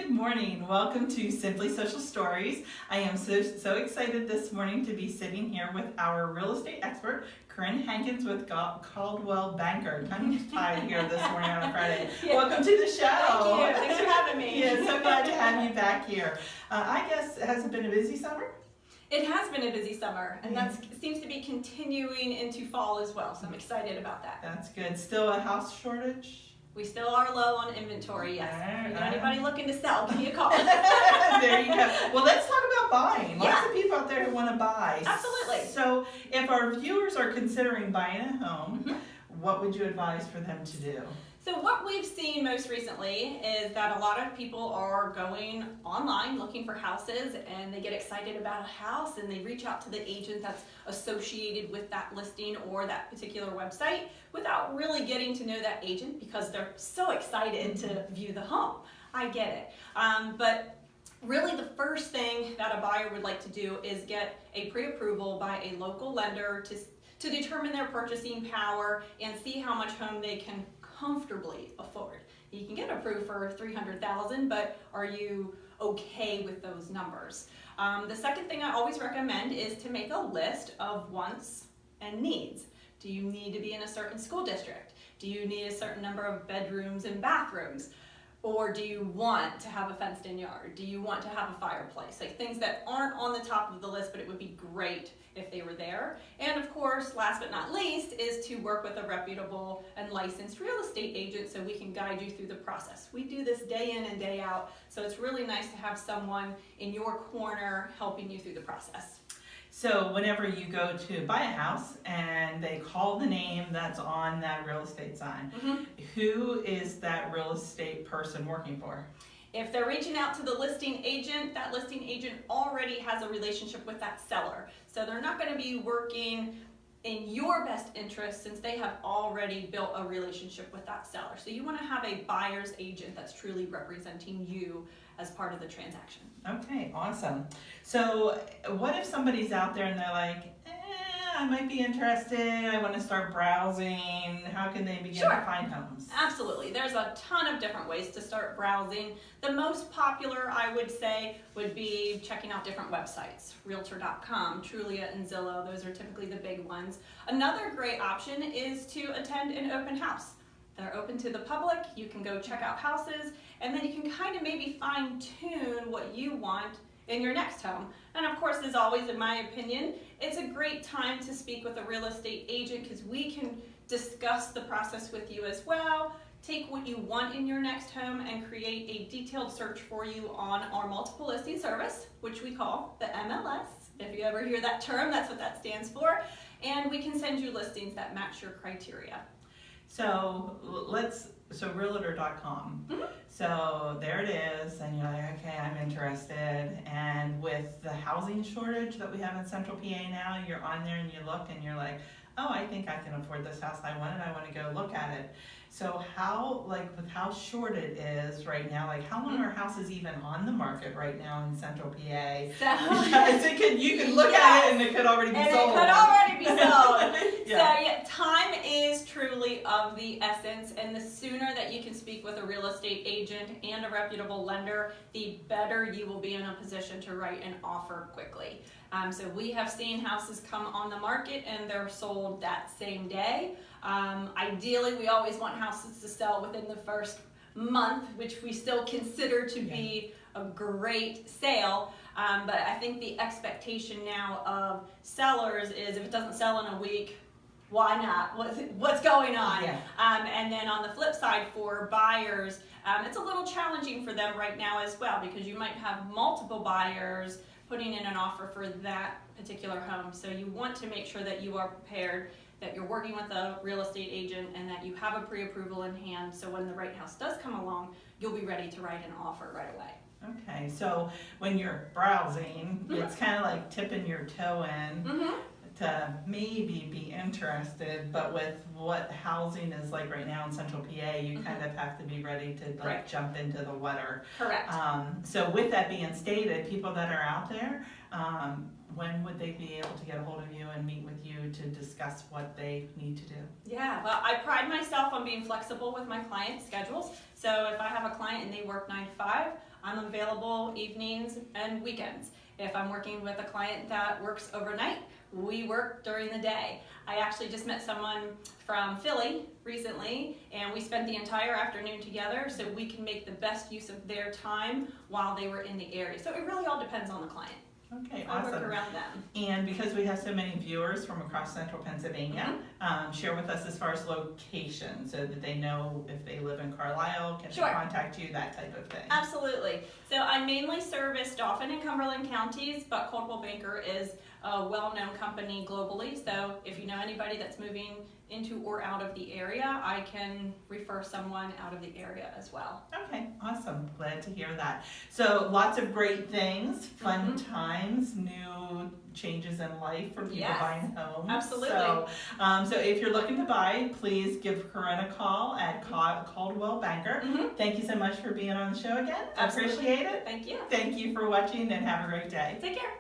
Good morning. Welcome to Simply Social Stories. I am so excited this morning to be sitting here with our real estate expert, Corinne Hankins with Coldwell Banker. I'm tired here this morning on a Friday. Yeah. Welcome to the show. Thank you. Thanks for having me. Yeah, so glad to have you back here. I guess, has it been a busy summer? It has been a busy summer, and that seems to be continuing into fall as well, so I'm excited about that. That's good. Still a house shortage? We still are low on inventory, yes. If you know anybody looking to sell, give me a call. There you go. Well, let's talk about buying. Yeah. Lots of people out there who want to buy. Absolutely. So if our viewers are considering buying a home, what would you advise for them to do? So what we've seen most recently is that a lot of people are going online looking for houses, and they get excited about a house and they reach out to the agent that's associated with that listing or that particular website without really getting to know that agent because they're so excited to view the home. I get it. But really the first thing that a buyer would like to do is get a pre-approval by a local lender to determine their purchasing power and see how much home they can comfortably afford. You can get approved for $300,000, but are you okay with those numbers? The second thing I always recommend is to make a list of wants and needs. Do you need to be in a certain school district? Do you need a certain number of bedrooms and bathrooms? Or do you want to have a fenced-in yard? Do you want to have a fireplace? Like things that aren't on the top of the list, but it would be great if they were there. And of course, last but not least, is to work with a reputable and licensed real estate agent so we can guide you through the process. We do this day in and day out, so it's really nice to have someone in your corner helping you through the process. So whenever you go to buy a house and they call the name that's on that real estate sign, who is that real estate person working for? If they're reaching out to the listing agent, that listing agent already has a relationship with that seller. So they're not going to be working in your best interest since they have already built a relationship with that seller. So you want to have a buyer's agent that's truly representing you as part of the transaction. Okay, awesome. So what if somebody's out there and they're like, I might be interested, I want to start browsing. How can they begin to find homes? Absolutely. There's a ton of different ways to start browsing. The most popular, I would say, would be checking out different websites. Realtor.com, Trulia, and Zillow. Those are typically the big ones. Another great option is to attend an open house. They're open to the public. You can go check out houses, and then you can kind of maybe fine-tune what you want in your next home. And of course, as always, in my opinion, it's a great time to speak with a real estate agent because we can discuss the process with you as well, take what you want in your next home and create a detailed search for you on our multiple listing service, which we call the MLS. If you ever hear that term, that's what that stands for. And we can send you listings that match your criteria. So realtor.com. So there it is, and you're like, okay, I'm interested. And with the housing shortage that we have in Central PA now, you're on there and you look and you're like, oh, I think I can afford this house. I want to go look at it. So how, like with how short it is right now, like how long are houses even on the market right now in Central PA? Because you could look at it and it could already be sold. It could already be sold. Yeah. So yeah, time is truly of the essence, and the sooner that you can speak with a real estate agent and a reputable lender, the better you will be in a position to write an offer quickly. So we have seen houses come on the market and they're sold that same day. Ideally, we always want houses to sell within the first month, which we still consider to be a great sale. But I think the expectation now of sellers is if it doesn't sell in a week, why not? What's going on? Yeah. And then on the flip side for buyers, it's a little challenging for them right now as well because you might have multiple buyers putting in an offer for that particular home. So you want to make sure that you are prepared, that you're working with a real estate agent, and that you have a pre-approval in hand so when the right house does come along, you'll be ready to write an offer right away. Okay, so when you're browsing, it's kind of like tipping your toe in to maybe be interested, but with what housing is like right now in Central PA, you kind of have to be ready to like Right. jump into the water. Correct. So with that being stated, people that are out there, when would they be able to get a hold of you and meet with you to discuss what they need to do? Yeah, well, I pride myself on being flexible with my client schedules. So if I have a client and they work 9 to 5, I'm available evenings and weekends. If I'm working with a client that works overnight, we work during the day. I actually just met someone from Philly recently, and we spent the entire afternoon together so we can make the best use of their time while they were in the area. So it really all depends on the client. Okay, I work awesome. around them. And because we have so many viewers from across central Pennsylvania, share with us as far as location so that they know if they live in Carlisle, can Sure. they contact you, that type of thing. Absolutely. So I mainly service Dauphin and Cumberland counties, but Coldwell Banker is a well-known company globally. So if you know anybody that's moving into or out of the area, I can refer someone out of the area as well. Okay, awesome. Glad to hear that. So lots of great things, fun times, new changes in life for people Yes, buying homes. absolutely. So if you're looking to buy, please give Corinne a call at Coldwell Banker. Thank you so much for being on the show again. I Absolutely. appreciate it. Thank you. Thank you for watching and have a great day. Take care.